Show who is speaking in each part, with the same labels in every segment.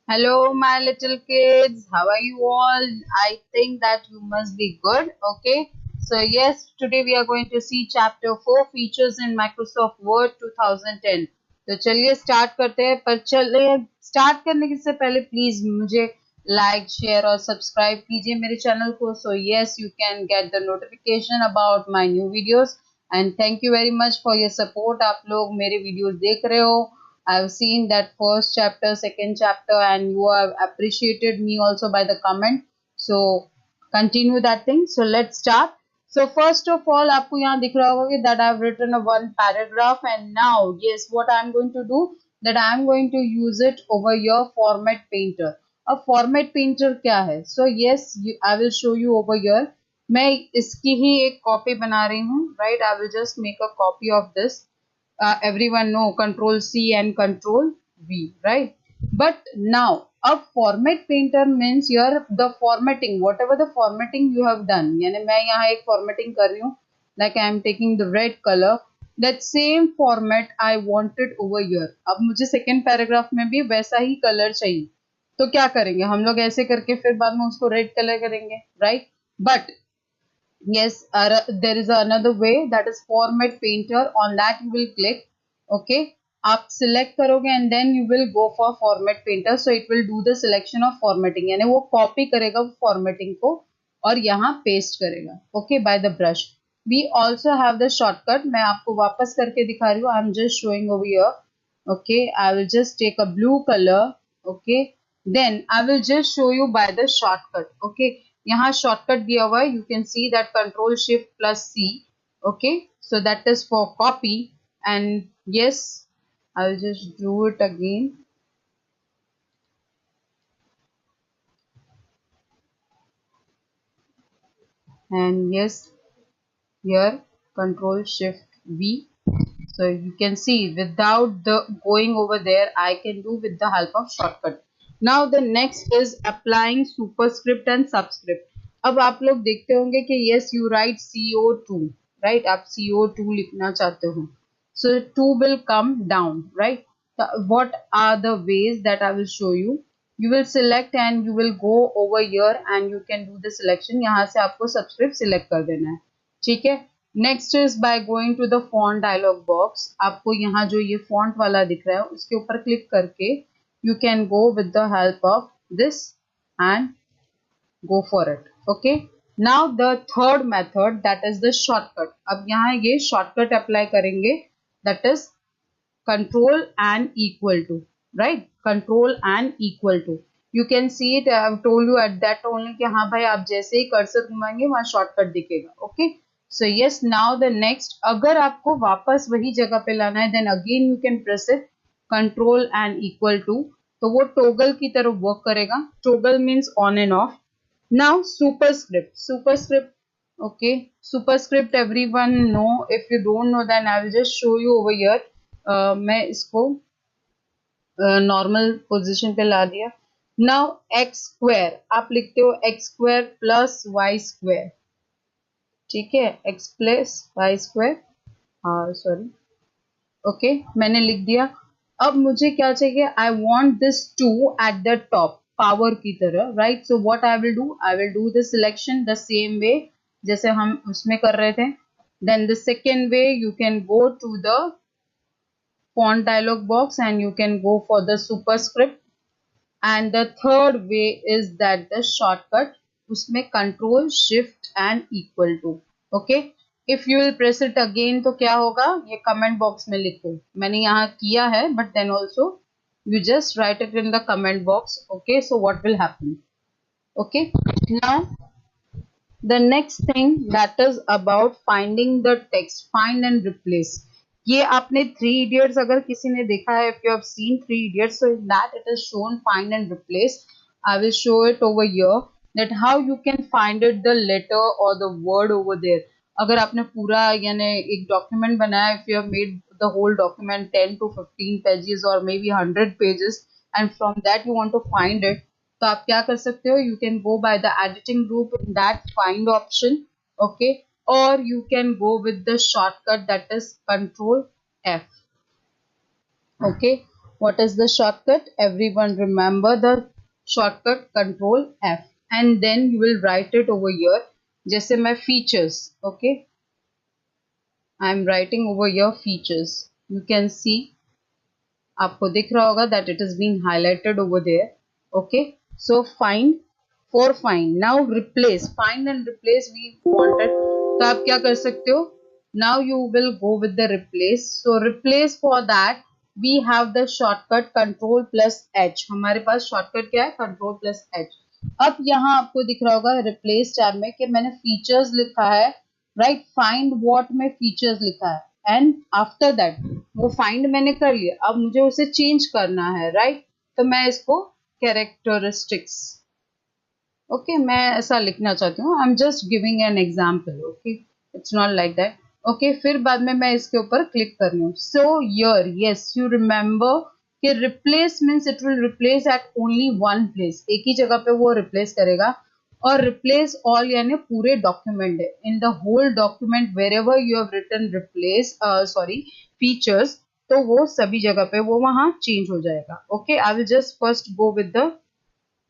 Speaker 1: Hello, my little kids. How are you all? I think that you must be good. Okay. So, yes, today we are going to see chapter 4 features in Microsoft Word 2010. तो चलिए start करते हैं पर चलिए start करने के से पहले प्लीज मुझे लाइक शेयर और सब्सक्राइब कीजिए मेरे चैनल को so yes you can get the notification about my new videos and thank you very much for your support आप लोग मेरे वीडियोस देख रहे हो I've seen that first chapter, second chapter, and you have appreciated me also by the comment. So continue that thing. So let's start. So first of all, आपको यहाँ दिख रहा होगा कि that I've written a one paragraph, and now yes, what I'm going to do that I'm going to use it over your format painter. अब format painter क्या है? So yes, I will show you over here. मैं इसकी ही एक copy बना रही हूँ, right? I will just make a copy of this. Everyone know control C and control V, right? But now a format painter means your the formatting, whatever the formatting you have done. यानी मैं यहाँ एक formatting कर रही हूँ, like I am taking the red color. That same format I wanted over here. अब मुझे second paragraph में भी वैसा ही color चाहिए. तो क्या करेंगे हम लोग ऐसे करके फिर बाद में उसको रेड कलर करेंगे, right? But yes, there is another way that is format painter. On that you will click. Okay, आप select करोगे and then you will go for format painter. So it will do the selection of formatting. यानी वो copy करेगा वो formatting को और यहाँ paste करेगा. Okay, by the brush. We also have the shortcut. मैं आपको वापस करके दिखा रही हूँ. I'm just showing over here. Okay, I will just take a blue color. Okay, then I will just show you by the shortcut. Okay, यहाँ shortcut दिया हुआ है you can see that control shift plus C okay so that is for copy and yes I will just do it again and yes here control shift V so you can see without the going over there I can do with the help of shortcut. Now the next is applying superscript and subscript. अब आप लोग देखते होंगे कि yes you write CO2 right आप CO2 लिखना चाहते हो so 2 will come down right. So what are the ways that I will show you. You will select and you will go over here and you can do the selection. यहाँ से आपको subscript select कर देना है ठीक है. Next is by going to the font dialog box. आपको यहाँ जो ये फॉन्ट वाला दिख रहा है उसके ऊपर क्लिक करके you can go with the help of this and go for it. Okay, now the third method that is the shortcut. अब यहाँ ये shortcut apply करेंगे that is control and equal to right control and equal to you can see it I have told you at that only कि हाँ भाई आप जैसे ही cursor घुमाएंगे वहाँ शॉर्टकट दिखेगा. Okay so yes now the next अगर आपको वापस वही जगह पे लाना है then again you can press it control and equal to तो वो टोगल की तरह वर्क करेगा. Toggle means on and off. Now superscript okay superscript everyone know if you don't know then I will just show you over here. मैं इसको normal position पे ला दिया. Now x square आप लिखते हो X square plus Y square ठीक है X plus Y square sorry okay मैंने लिख दिया. अब मुझे क्या चाहिए I want this to at the top power की तरह right. So what I will do the selection the same way जैसे हम उसमें कर रहे थे. Then the second way you can go to the font dialog box and you can go for the superscript and the third way is that the shortcut उसमें control shift and equal to okay. if you will press it again तो क्या होगा ये comment box में लिखो. मैंने यहाँ किया है but then also you just write it in the comment box. Okay, so what will happen. Okay, now the next thing that is about finding the text find and replace. ये आपने three idiots अगर किसी ने देखा है if you have seen three idiots so in that it is shown find and replace. I will show it over here that how you can find it the letter or the word over there. अगर आपने पूरा यानी एक document बनाया if you have made the whole document 10 to 15 pages or maybe 100 pages and from that you want to find it तो आप क्या कर सकते हो you can go by the editing group in that find option okay और you can go with the shortcut that is control F. Okay What is the shortcut? Everyone remember the shortcut Control F, and then you will write it over here. जैसे मैं features, okay, I am writing over here features. You can see, आपको दिख रहा होगा that it is being highlighted over there. Okay, so find, for find, now replace, find and replace we wanted. तो आप क्या कर सकते हो? Now you will go with the replace. So replace, for that we have the shortcut Control plus H. हमारे पास shortcut क्या है? Control plus H. अब यहाँ आपको दिख रहा होगा replace टैब में कि मैंने features लिखा है, राइट, फाइंड व्हाट में फीचर्स लिखा है, एंड आफ्टर दैट वो फाइंड मैंने कर लिया, अब मुझे उसे चेंज करना है, राइट, तो मैं इसको कैरेक्टरिस्टिक्स, ओके, मैं ऐसा लिखना चाहती हूँ, I am just giving an example, okay, it's not like that, okay, फिर बाद में मैं इसके ऊपर क्लिक कर रही हूँ. So yeah, yes, you remember कि replace means it will replace at only one place, एक ही जगह पे वो रिप्लेस करेगा, और रिप्लेस ऑल यानी पूरे डॉक्यूमेंट है, in the whole document wherever you have written replace, sorry, features, तो वो सभी जगह पे वो वहां चेंज हो जाएगा. Okay, I will just first go with the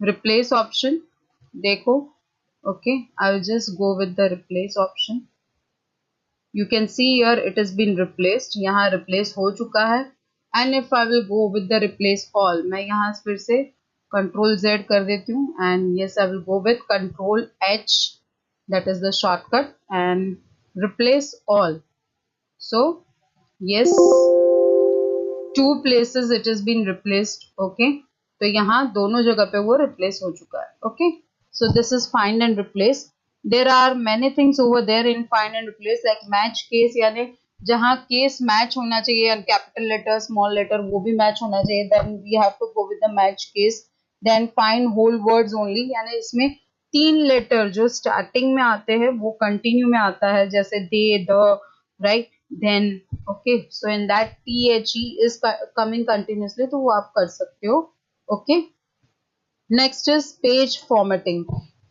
Speaker 1: replace option. देखो, okay, I will just go with the replace option. You can see here it is been replaced, यहाँ रिप्लेस हो चुका है. And if I will go with the replace all, मैं यहाँ फिर से Control Z कर देती हूँ, and yes, I will go with Control H, that is the shortcut, and replace all. So yes, two places it has been replaced. Okay, तो यहाँ दोनों जगह पे वो replace हो चुका है. Okay, so this is find and replace. There are many things over there in find and replace, like match case, यानी जहाँ केस मैच होना चाहिए, कैपिटल लेटर, स्मॉल लेटर, वो भी मैच होना चाहिए, then we have to go with the match case. Then find whole words only, यानी इसमें 3 लेटर जो स्टार्टिंग में आते हैं वो कंटिन्यू में आता है, जैसे they, the, right, then, okay, so in that THE is coming continuously, तो वो आप कर सकते हो. Okay, next is page formatting.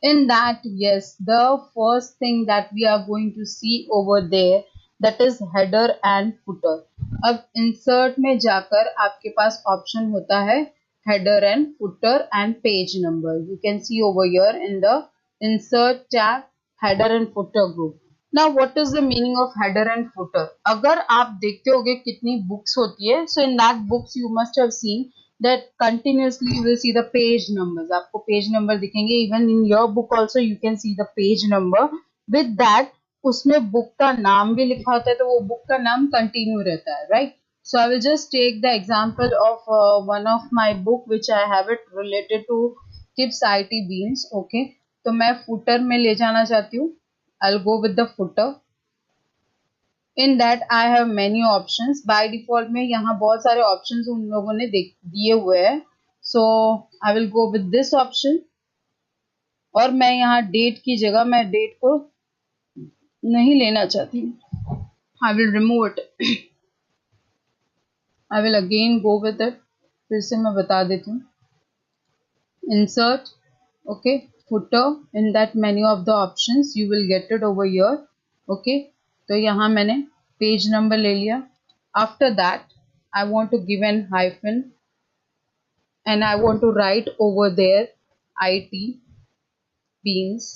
Speaker 1: In that, yes, the first thing that we are going to see over there, that is header and footer. अब insert में जाकर आपके पास option होता है header and footer and page number. You can see over here in the insert tab, header and footer group. Now what is the meaning of header and footer? अगर आप देखते होगे कितनी books होती है, so in that books you must have seen that continuously you will see the page numbers. आपको page number दिखेंगे, even in your book also you can see the page number. With that, उसमें book का नाम भी लिखा होता है, तो वो book का नाम continue रहता है, right? So I will just take the example of one of my book which I have it related to tips IT beans. Okay, तो मैं footer में ले जाना चाहती हूँ. I'll go with the footer. In that I have many options. By default में यहाँ बहुत सारे options उन लोगों ने दिए हुए हैं. So I will go with this option. और मैं यहाँ date की जगह मैं date को नहीं लेना चाहती. I will remove it. I will again go with it. फिर से मैं बता देती हूँ. Insert, okay, footer. In that many of the options you will get it over here. Okay, तो यहाँ मैंने page number ले लिया. After that, I want to give an hyphen and I want to write over there IT beans.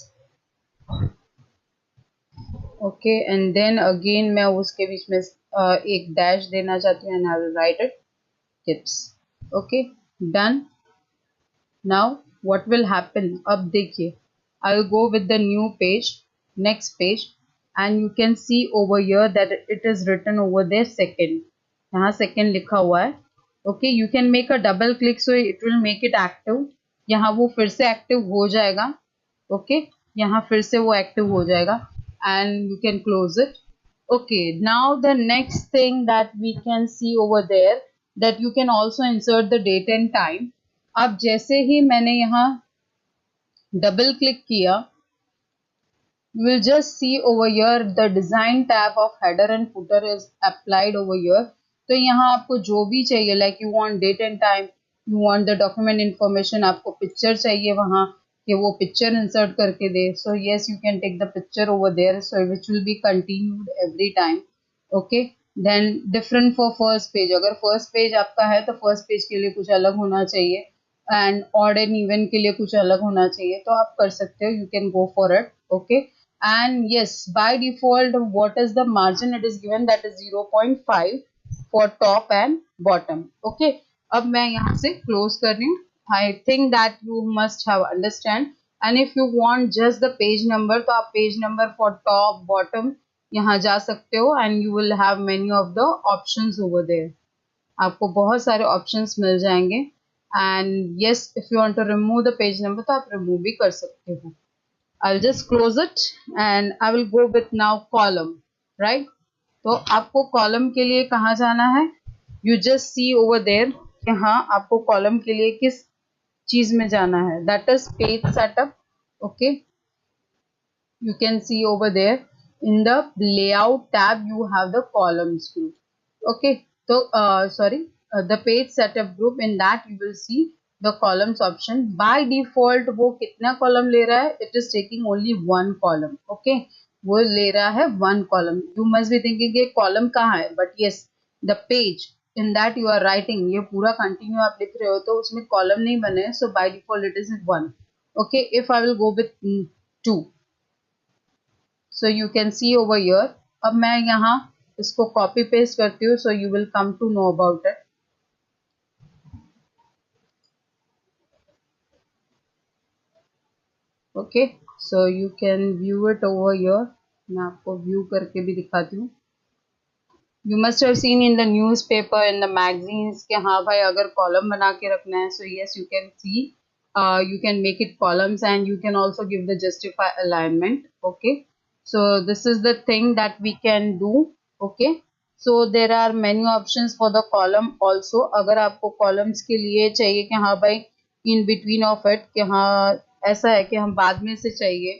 Speaker 1: Okay, and then again मैं उसके बीच में एक dash देना चाहती हूँ, and I will write it tips. Okay, done. Now what will happen? अब देखिए, I will go with the new page, next page, and you can see over here that it is written over there second. यहाँ second लिखा हुआ है. Okay, you can make a double click so it will make it active. यहाँ वो फिर से active हो जाएगा. Okay, यहाँ फिर से वो active हो जाएगा, and you can close it. Okay, now the next thing that we can see over there, that you can also insert the date and time. अब जैसे ही मैंने यहाँ double click किया, you will just see over here the design tab of header and footer is applied over here. तो यहाँ आपको जो भी चाहिए, like you want date and time, you want the document information, आपको picture चाहिए वहाँ कि वो picture insert करके दे. So yes, you can take the picture over there, so which will be continued every time. Okay, then different for first page, अगर first page आपका है तो फर्स्ट पेज के लिए कुछ अलग होना चाहिए, एंड ऑड एंड इवन के लिए कुछ अलग होना चाहिए, तो आप कर सकते हो, you can go for it. Okay, and yes, by default what is the margin it is given, that is 0.5 for top and bottom. Okay, अब मैं यहाँ से क्लोज कर रही हूँ. I think that you must have understand. And if you want just the page number, तो आप page number for top bottom यहाँ जा सकते हो, and you will have many of the options over there. आपको बहुत सारे ऑप्शंस मिल जाएंगे. And yes, if you want to remove the page number तो आप रिमूव भी कर सकते हो. I will just close it and I will go with now column. Right, तो आपको कॉलम के लिए कहाँ जाना है, you just see over there कि हाँ आपको कॉलम के लिए किस चीज में जाना है, that is page setup. Okay, you can see over there in the layout tab you have the columns group. Okay, so sorry, the page setup group, in that you will see the columns option. By default वो कितना column ले रहा है, it is taking only one column. Okay, वो ले रहा है one column. You must be thinking कि column कहाँ है, but yes, the page in that you are writing, ये पूरा continue आप लिख रहे हो तो उसमें column नहीं बने, so by default it is one. Okay, if I will go with 2, so you can see over here. अब मैं यहाँ इसको copy paste करती हूँ, so you will come to know about it. Okay, so you can view it over here. मैं आपको view करके भी दिखाती हूँ. You must have seen in the newspaper, in the magazines कि हाँ भाई अगर column बना के रखना है, so yes you can see, you can make it columns and you can also give the justify alignment. Okay, so this is the thing that we can do. Okay, so there are many options for the column also. अगर आपको columns के लिए चाहिए कि हाँ भाई in between of it कि हाँ ऐसा है कि हम बाद में से चाहिए,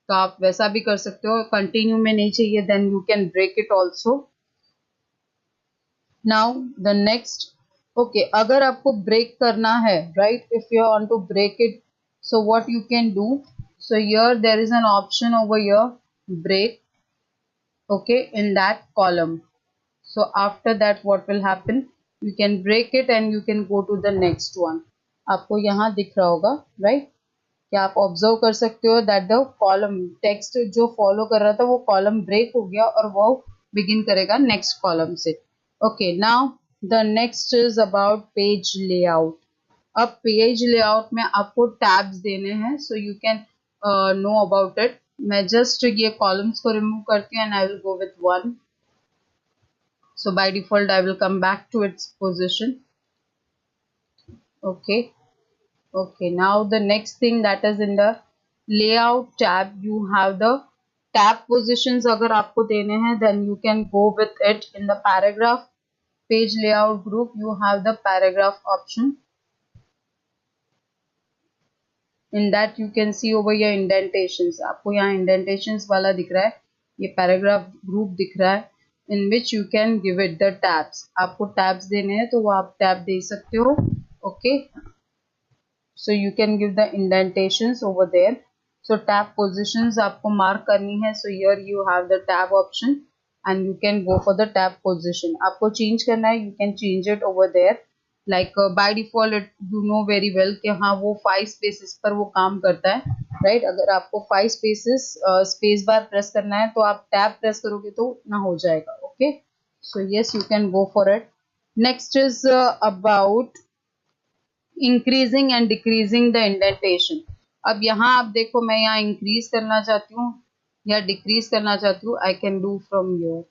Speaker 1: तो आप वैसा भी कर सकते हो. कंटिन्यू में नहीं चाहिए, then you can break it also. Now the next, okay, अगर आपको break करना है, right, if you want to break it, so what you can do, so here there is an option over here, break. Okay, in that column, so after that what will happen, you can break it and you can go to the next one. आपको यहाँ दिख रहा होगा, right, क्या आप observe कर सकते हो दैट द कॉलम टेक्स्ट जो फॉलो कर रहा था वो कॉलम ब्रेक हो गया और वो बिगिन करेगा नेक्स्ट कॉलम से. Okay, now the next is about page layout. अब पेज लेआउट में आपको टैब्स देने हैं, so you can know about it. मैं जस्ट ये कॉलम्स को रिमूव करती हूँ and I will go with one. So by default I will come back to its position. Okay, okay, now the next thing that is in the layout tab, you have the tab positions. अगर आपको देने हैं then you can go with it. In the paragraph page layout group you have the paragraph option. In that you can see over here indentations. आपको यहाँ indentations वाला दिख रहा है, ये paragraph group दिख रहा है, in which you can give it the tabs. आपको tabs देने हैं तो वो आप tab दे सकते हो. Okay, so you can give the indentations over there. So tab positions आपको mark करनी है, so here you have the tab option and you can go for the tab position. आपको change करना है, you can change it over there. Like by default it, you know very well कि हाँ वो 5 spaces पर वो काम करता है, right. अगर आपको 5 spaces space bar press करना है तो आप tab press करोगे तो ना हो जाएगा. Okay, so yes you can go for it. Next is about increasing and decreasing the indentation. अब यहाँ आप देखो मैं यहाँ इंक्रीज करना चाहती हूँ या डिक्रीज करना चाहती हूँ, I can do from your.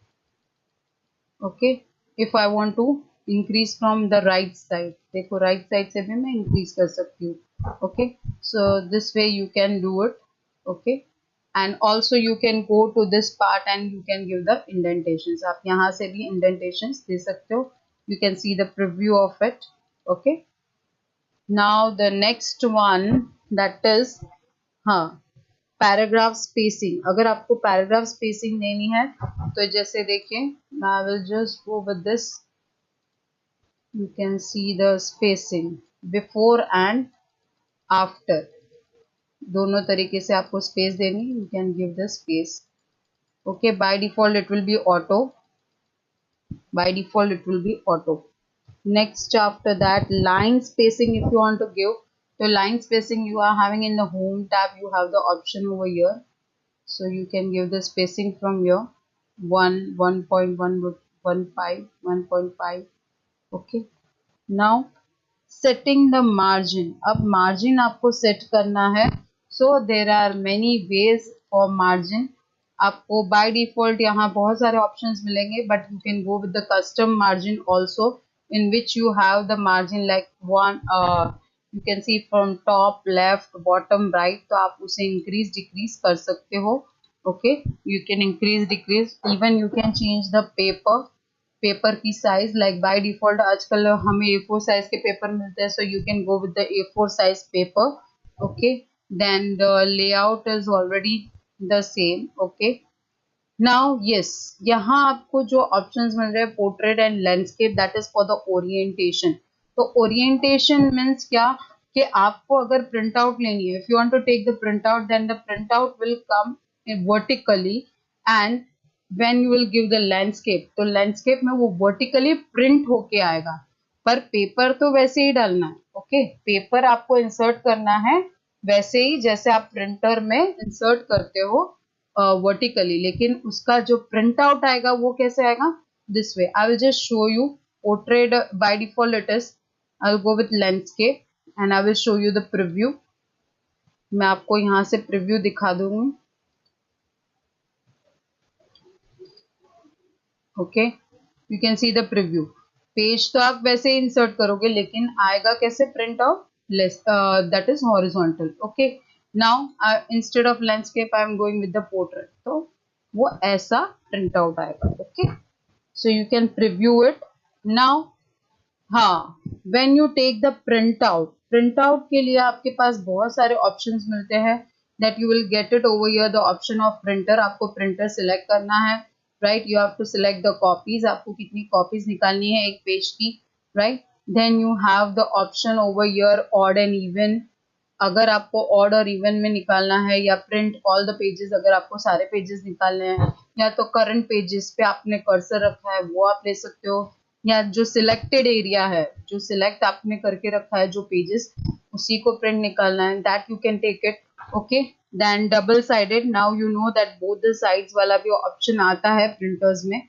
Speaker 1: Okay, if I want to increase from the right side, देखो राइट साइड से भी मैं इंक्रीज कर सकती हूँ. Okay, so this way you can do it. Okay, and also you can go to this part and you can give the indentations. आप यहाँ से भी इंडेंटेशंस दे सकते हो. You can see the preview of it. Okay, now the next one, that is हाँ paragraph spacing. अगर आपको पैराग्राफ स्पेसिंग देनी है तो जैसे देखिए I will just go with this. You can see the spacing before and after, दोनों तरीके से आपको स्पेस देनी. You can give the space. Okay, by default it will be auto. By default it will be auto. Next, after that, line spacing, if you want to give, so line spacing you are having in the home tab, you have the option over here. So you can give the spacing from here 1, 1.115, 1.5. Okay. Now setting the margin. अब margin आपको set करना है. So there are many ways for margin. आपको by default यहाँ बहुत सारे options मिलेंगे, but you can go with the custom margin also, in which you have the margin like one you can see from top, left, bottom, right. तो आप उसे increase decrease कर सकते हो. Okay, you can increase decrease, even you can change the paper की size. Like by default आजकल हमें A4 size के पेपर मिलते हैं, so you can go with the A4 size paper. Okay, then the layout is already the same. Okay, now yes, यहाँ आपको जो options मिल रहे हैं portrait and landscape, that is for the orientation. तो ओरिएंटेशन मीन्स क्या कि आपको अगर प्रिंट आउट लेनी है, if you want to take the print out, then the print out will come vertically, and when you will give the landscape, तो landscape में वो वर्टिकली प्रिंट होके आएगा, पर पेपर तो वैसे ही डालना है. ओके, पेपर आपको इंसर्ट करना है वैसे ही जैसे आप प्रिंटर में इंसर्ट करते हो वर्टिकली, लेकिन उसका जो प्रिंट आउट आएगा वो कैसे आएगा, this way. I will just show you portrait. By default it is, I will go with landscape and I will show you the preview. मैं आपको यहाँ से प्रीव्यू दिखा दूंगी. Okay, you can see the preview. Page तो आप वैसे ही insert करोगे, लेकिन आएगा कैसे print out, that is horizontal. Okay, now instead of landscape I am going with the portrait, तो वो ऐसा प्रिंट आउट आएगा. Okay, so you can preview it. Now हाँ, when you take the print out के लिए आपके पास बहुत सारे ऑप्शंस मिलते हैं, that you will get it over here. The option of printer, आपको प्रिंटर सिलेक्ट करना है. Right, you have to select the copies, आपको कितनी कॉपीज निकालनी है एक पेज की. Right, then you have the option over here odd and even, अगर आपको ऑड और इवन में निकालना है, या प्रिंट ऑल द पेजेस, अगर आपको सारे पेजेस निकालने हैं, या तो करंट पेजेस पे आपने कर्सर रखा है वो आप ले सकते हो, या जो सिलेक्टेड एरिया है, जो सिलेक्ट आपने करके रखा है जो पेजेस, उसी को प्रिंट निकालना है, that you can take it. Okay, then double sided, now you know that both the sides वाला भी ऑप्शन आता है प्रिंटर्स में.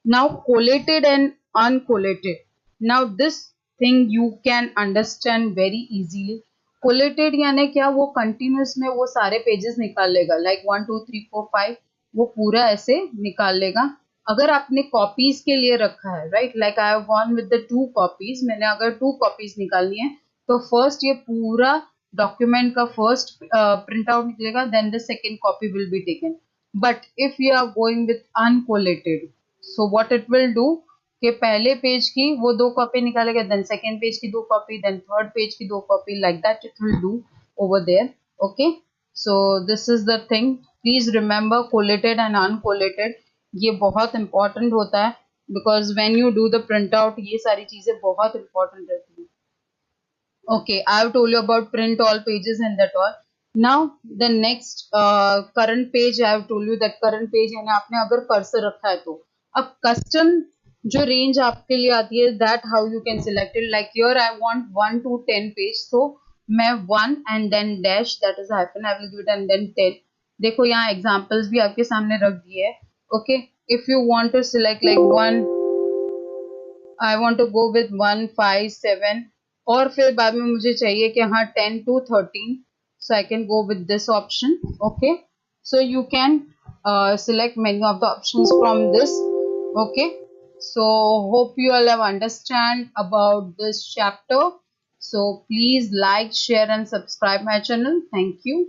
Speaker 1: Now collated and uncollated, now this thing you can understand very easily. Collated यानी क्या, वो continuous में वो सारे पेजेस निकाल लेगा, लाइक 1 2 3 4 5, वो पूरा ऐसे निकाल लेगा. अगर आपने कॉपीज के लिए रखा है, right, like I have gone with the 2 copies, मैंने अगर 2 कॉपीज निकालनी है, तो फर्स्ट ये पूरा डॉक्यूमेंट का फर्स्ट प्रिंट आउट निकलेगा, then the second copy will be taken. But if you are going with uncollated, so what it will do कि पहले पेज की वो 2 कॉपी निकालेगा, देन सेकेंड पेज की 2 कॉपी, देन थर्ड पेज की 2 copy, like that it will do over there. Okay, so this is the thing. Please remember collated and uncollated, ये बहुत important होता है, because when you do the print out ये सारी चीजें बहुत important रहती है. Okay, I have told you about print all pages and that all. Now the next current page, I have told you that current page यानी आपने अगर cursor रखा है तो. अब custom जो range आपके लिए आती है, that how you can select it. Like here I want 1 to 10 page, so मैं 1 and then dash, that is hyphen, I will give it, and then 10. देखो यहाँ examples भी आपके सामने रख दिए है. Okay, if you want to select like 1, I want to go with 1 5 7, और फिर बाद में मुझे चाहिए कि हाँ 10 to 13, so I can go with this option. Okay, so you can select many of the options from this. Okay, so hope you all have understand about this chapter. So please like, share and subscribe my channel. Thank you.